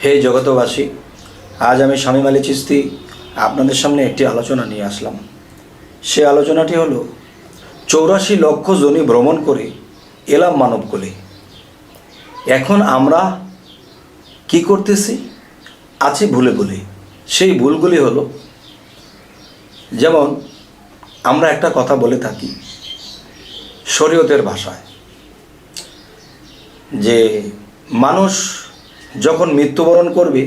হে জগতবাসী, আজ আমি শামীম আলী চিশতি আপনাদের সামনে একটি আলোচনা নিয়ে আসলাম। সে আলোচনাটি হলো 84 লক্ষ জনি ভ্রমণ করে এলাম মানবকুলে। এখন আমরা কি করতেছি? আছি ভুলে ভুলে। সেই ভুলগুলি হলো, যেমন আমরা একটা কথা বলে থাকি শরীয়তের ভাষায়, যে মানুষ যখন মৃত্যুবরণ করবে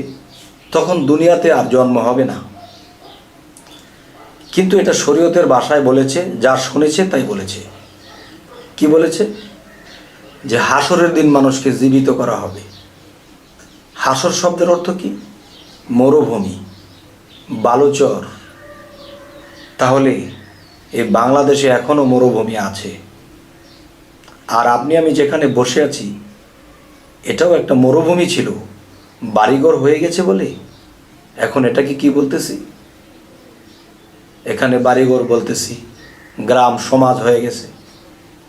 তখন দুনিয়াতে আর জন্ম হবে না। কিন্তু এটা শরীয়তের ভাষায় বলেছে, যা শুনেছে তাই বলেছে। কি বলেছে? যে হাসরের দিন মানুষকে জীবিত করা হবে। হাসর শব্দের অর্থ কি? মরুভূমি, বালুচর। তাহলে এই বাংলাদেশে এখনও মরুভূমি আছে। আর আপনি আমি যেখানে বসে আছি এটাও একটা মরুভূমি ছিল, বাড়িঘর হয়ে গেছে বলে এখন এটাকে কি বলতেছি? এখানে বাড়িঘর বলতেছি, গ্রাম সমাজ হয়ে গেছে,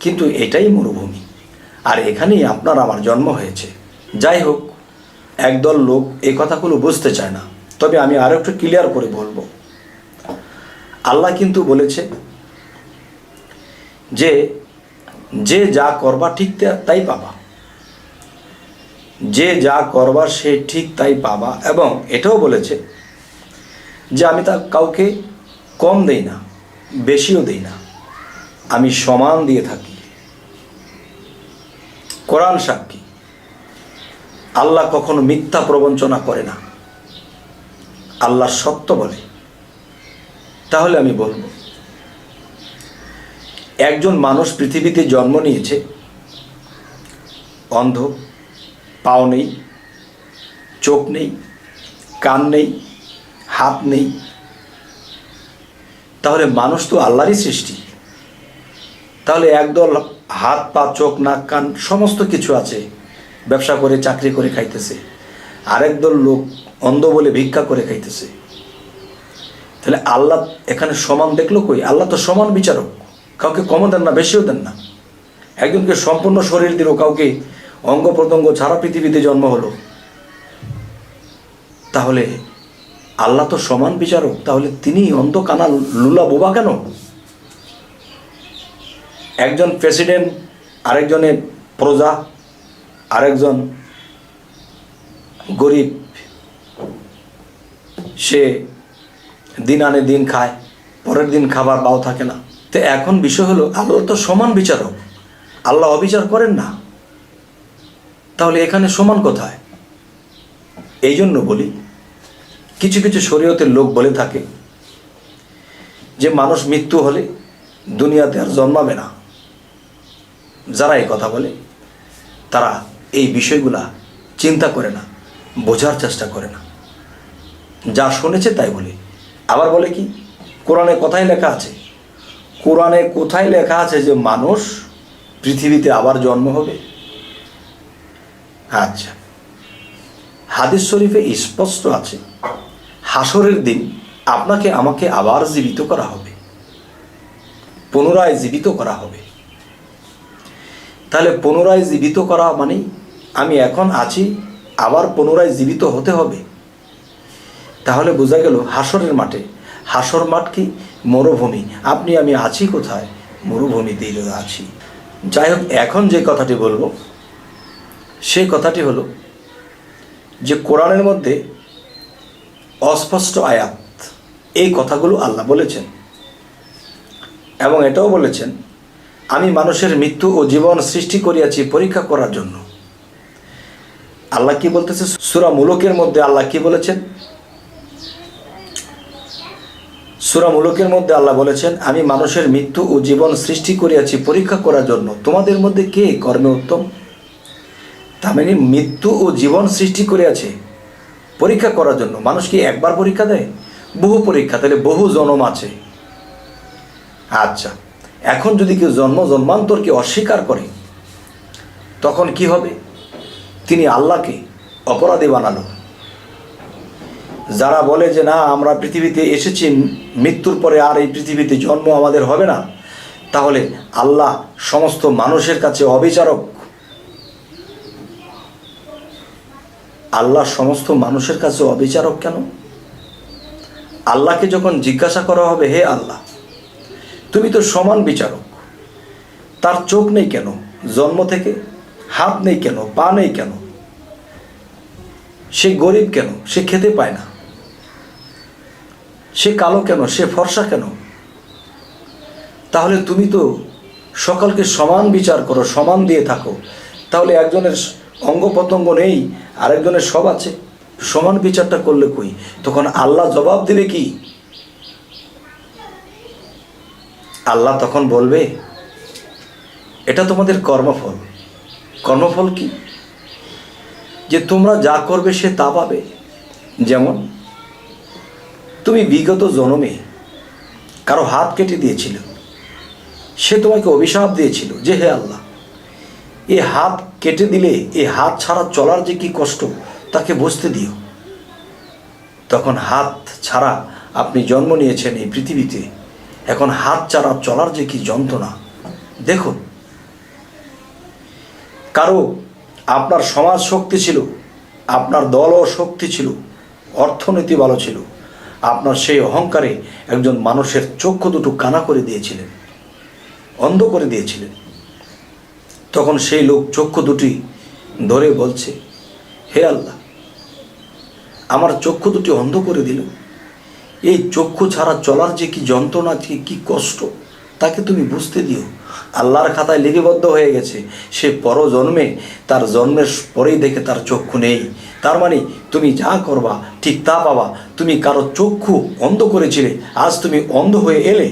কিন্তু এটাই মরুভূমি। আর এখানেই আপনার আমার জন্ম হয়েছে। যাই হোক, একদল লোক এই কথাগুলো বুঝতে চায় না। তবে আমি আরও একটু ক্লিয়ার করে বলবো। আল্লাহ কিন্তু বলেছে যে যে যা করবা ঠিক তাই পাবা, যে যা করবা সে ঠিক তাই পাবা। এবং এটাও বলেছে যে আমি তা কাউকে কম দেই না, বেশিও দেই না, আমি সমান দিয়ে থাকি। কোরআন সাক্ষী, আল্লাহ কখনো মিথ্যা প্রবঞ্চনা করে না, আল্লাহ সত্য বলে। তাহলে আমি বলবো, একজন মানুষ পৃথিবীতে জন্ম নিয়েছে, অন্ধ, পাও নেই, চোখ নেই, কান নেই, হাত নেই। তাহলে মানুষ তো আল্লাহরই সৃষ্টি। তাহলে একদল হাত পা চোখ নাক কান সমস্ত কিছু আছে, ব্যবসা করে চাকরি করে খাইতেছে। আরেক দল লোক অন্ধ বলে ভিক্ষা করে খাইতেছে। তাহলে আল্লাহ এখানে সমান দেখলো কই? আল্লাহ তো সমান বিচারক, কাউকে কমও দেন না, বেশিও দেন না। একজনকে সম্পূর্ণ শরীর দিল, কাউকে অঙ্গ প্রত্যঙ্গ ছাড়া পৃথিবীতে জন্ম হলো। তাহলে আল্লাহ তো সমান বিচারক, তাহলে তিনি অন্ধ কানা লুলা বোবা কেন? একজন প্রেসিডেন্ট, আরেকজনের প্রজা, আরেকজন গরিব, সে দিন আনে দিন খায়, পরের দিন খাবার পাও থাকে না। তো এখন বিষয় হলো, আল্লাহ তো সমান বিচারক, আল্লাহ অবিচার করেন না। তাহলে এখানে সমান কোথায়? এই জন্য বলি, কিছু কিছু শরীয়তের লোক বলে থাকে যে মানুষ মৃত্যু হলে দুনিয়াতে আর জন্মাবে না। যারা এই কথা বলে তারা এই বিষয়গুলা চিন্তা করে না, বোঝার চেষ্টা করে না, যা শুনেছে তাই বলে। আবার বলে কি, কোরআনে কোথায় লেখা আছে? কোরআনে কোথায় লেখা আছে যে মানুষ পৃথিবীতে আবার জন্ম হবে? আচ্ছা, হাদিস শরীফে স্পষ্ট আছে, হাসরের দিন আপনাকে আমাকে আবার জীবিত করা হবে, পুনরায় জীবিত করা হবে। তাহলে পুনরায় জীবিত করা মানে আমি এখন আছি, আবার পুনরায় জীবিত হতে হবে। তাহলে বোঝা গেল হাসরের মাঠে, হাসর মাঠ কি? মরুভূমি। আপনি আমি আছি কোথায়? মরুভূমিতেই আছি। যাই হোক, এখন যে কথাটি বলবো সেই কথাটি হলো যে কোরআনের মধ্যে অস্পষ্ট আয়াত, এই কথাগুলো আল্লাহ বলেছেন। এবং এটাও বলেছেন, আমি মানুষের মৃত্যু ও জীবন সৃষ্টি করিয়াছি পরীক্ষা করার জন্য। আল্লাহ কি বলতেছে? সূরা মুলুকের মধ্যে আল্লাহ কি বলেছেন? সূরা মুলুকের মধ্যে আল্লাহ বলেছেন, আমি মানুষের মৃত্যু ও জীবন সৃষ্টি করিয়াছি পরীক্ষা করার জন্য, তোমাদের মধ্যে কে কর্মে উত্তম। তার মানে মৃত্যু ও জীবন সৃষ্টি করিয়াছে পরীক্ষা করার জন্য। মানুষ কি একবার পরীক্ষা দেয়? বহু পরীক্ষা, তাহলে বহু জন্ম আছে। আচ্ছা, এখন যদি কেউ জন্মান্তরকে অস্বীকার করে তখন কি হবে? তিনি আল্লাহকে অপরাধী বানালো। যারা বলে যে না, আমরা পৃথিবীতে এসেছি মৃত্যুর পরে আর এই পৃথিবীতে জন্ম আমাদের হবে না, তাহলে আল্লাহ সমস্ত মানুষের কাছে অবিচারক। আল্লাহ সমস্ত মানুষের কাছে অবিচারক কেন? আল্লাহকে যখন জিজ্ঞাসা করা হবে, হে আল্লাহ, তুমি তো সমান বিচারক, তার চোখ নেই কেন জন্ম থেকে? হাত নেই কেন? পা নেই কেন? সে গরিব কেন? সে খেতে পায় না। সে কালো কেন? সে ফর্সা কেন? তাহলে তুমি তো সকলকে সমান বিচার করো, সমান দিয়ে থাকো, তাহলে একজনের অঙ্গ প্রত্যঙ্গ নেই, আরেকজনের সব আছে, সমান বিচারটা করলে কই? তখন আল্লাহ জবাব দিবে কি? আল্লাহ তখন বলবে, এটা তোমাদের কর্মফল। কর্মফল কি? যে তোমরা যা করবে সে তা পাবে। যেমন তুমি বিগত জন্মে কারো হাত কেটে দিয়েছিল, সে তোমাকে অভিশাপ দিয়েছিল যে হে আল্লাহ, এ হাত কেটে দিলে এ হাত ছাড়া চলার যে কি কষ্ট তাকে বুঝতে দিও। তখন হাত ছাড়া আপনি জন্ম নিয়েছেন এই পৃথিবীতে, এখন হাত ছাড়া চলার যে কি যন্ত্রণা দেখুন। কারো আপনার সমাজ শক্তি ছিল, আপনার দলও শক্তি ছিল, অর্থনীতি ভালো ছিল, আপনার সেই অহংকারে একজন মানুষের চক্ষু দুটো কানা করে দিয়েছিলেন, অন্ধ করে দিয়েছিলেন। তখন সেই লোক চক্ষু দুটি ধরে বলছে, হে আল্লাহ, আমার চক্ষু দুটি অন্ধ করে দিল, এই চক্ষু ছাড়া চলার যে কি যন্ত্রণা, কি কষ্ট তাকে তুমি বুঝতে দিও। আল্লাহর খাতায় লিপিবদ্ধ হয়ে গেছে, সে পরজন্মে, তার জন্মের পরেই দেখে তার চক্ষু নেই। তার মানে তুমি যা করবা ঠিক তা পাবা। তুমি কারো চক্ষু অন্ধ করেছিলে, আজ তুমি অন্ধ হয়ে এলে।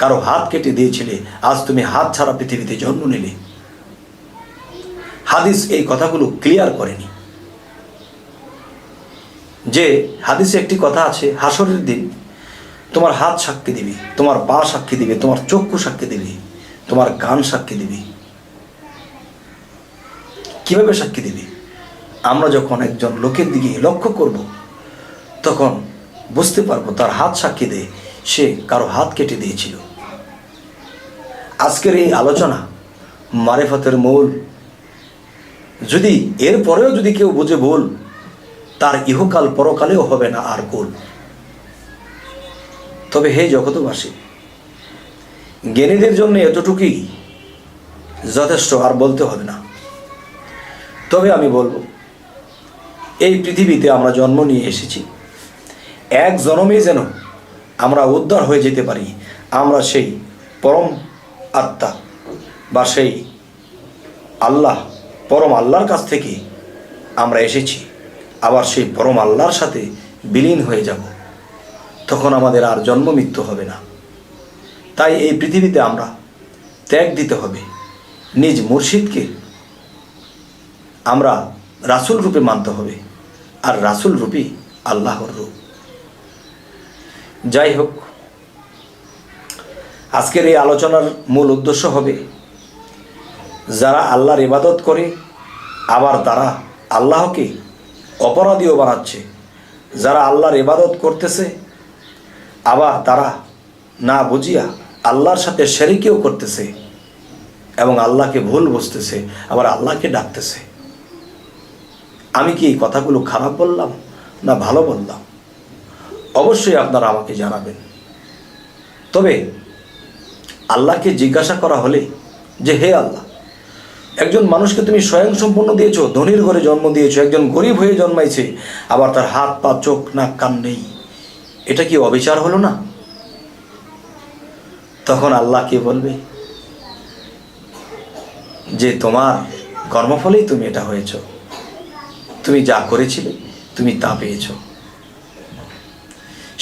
কারো হাত কেটে দিয়েছিলে, আজ তুমি হাত ছাড়া পৃথিবীতে জন্ম নিলে। হাদিস এই কথাগুলো ক্লিয়ার করেনি। যে হাদিসে একটি কথা আছে, হাসরের দিন তোমার হাত সাক্ষী দিবে, তোমার পা সাক্ষী দিবে, তোমার চক্ষু সাক্ষী দিবে, তোমার কান সাক্ষী দিবে। কিভাবে সাক্ষী দিবে? আমরা যখন একজন লোকের দিকে লক্ষ্য করব, তখন বুঝতে পারবো তার হাত সাক্ষী দেয় সে কারো হাত কেটে দিয়েছিল। আজকের এই আলোচনা মারিফতের মূল, যদি এর পরেও যদি কেউ বুঝে ভুল, তার ইহকাল পরকালেও হবে না আর কুল। তবে হে জগতবাসী, জ্ঞানীদের জন্য এতটুকুই যথেষ্ট, আর বলতে হবে না। তবে আমি বলবো, এই পৃথিবীতে আমরা জন্ম নিয়ে এসেছি, এক জন্মে যেন আমরা উদ্ধার হয়ে যেতে পারি। আমরা সেই পরম আত্মা বা সেই আল্লাহ, পরম আল্লাহর কাছ থেকে আমরা এসেছি, আবার সেই পরম আল্লাহর সাথে বিলীন হয়ে যাব। তখন আমাদের আর জন্ম মৃত্যু হবে না। তাই এই পৃথিবীতে আমরা ত্যাগ দিতে হবে, নিজ মুর্শিদকে আমরা রাসূল রূপে মানতে হবে, আর রাসূল রূপী আল্লাহর রূপ। যাই হোক, আজকের এই আলোচনার মূল উদ্দেশ্য হবে, যারা আল্লাহর ইবাদত করে আবার তারা আল্লাহকে অপরাধীও বানাচ্ছে, যারা আল্লাহর ইবাদত করতেছে আবার তারা না বুঝিয়া আল্লাহর সাথে শরীকও করতেছে এবং আল্লাহকে ভুল বুঝতেছে, আবার আল্লাহকে ডাকতেছে। আমি কি এই কথাগুলো খারাপ বললাম না ভালো বললাম? অবশ্যই আপনারা আমাকে জানাবেন। তবে আল্লাহকে জিজ্ঞাসা করা হলে যে হে আল্লাহ, একজন মানুষকে তুমি স্বয়ংসম্পন্ন দিয়েছো, ধনীর ঘরে জন্ম দিয়েছো, একজন গরিব হয়ে জন্মাইছে, আবার তার হাত পা চোখ নাক কান নেই, এটা কি অবিচার হলো না? তখন আল্লাহ কে বলবে যে তোমার কর্মফলেই তুমি এটা হয়েছ, তুমি যা করেছিলে তুমি তা পেয়েছ।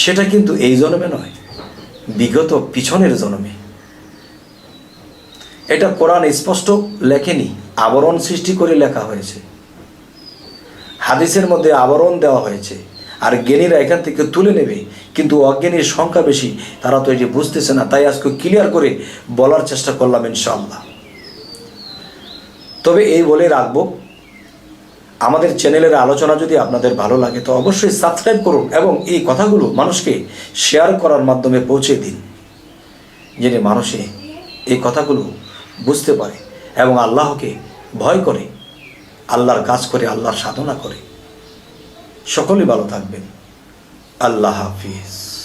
সেটা কিন্তু এই জন্মে নয়, বিগত পিছনের জন্মে। এটা কোরআন স্পষ্ট লেখেনি, আবরণ সৃষ্টি করে লেখা হয়েছে। হাদিসের মধ্যে আবরণ দেওয়া হয়েছে, আর জ্ঞানীরা এখান থেকে তুলে নেবে, কিন্তু অজ্ঞানীর সংখ্যা বেশি, তারা তো এটি বুঝতেছে না। তাই আজকে ক্লিয়ার করে বলার চেষ্টা করলাম ইনশাআল্লাহ। তবে এই বলে রাখবো, আমাদের চ্যানেলের আলোচনা যদি আপনাদের ভালো লাগে তো অবশ্যই সাবস্ক্রাইব করুন এবং এই কথাগুলো মানুষকে শেয়ার করার মাধ্যমে পৌঁছে দিন, যেন মানুষে এই কথাগুলো বুঝতে পারে এবং আল্লাহকে ভয় করে, আল্লাহর কাজ করে, আল্লাহর সাধনা করে। সকলেই ভালো থাকবেন। আল্লাহ হাফিজ।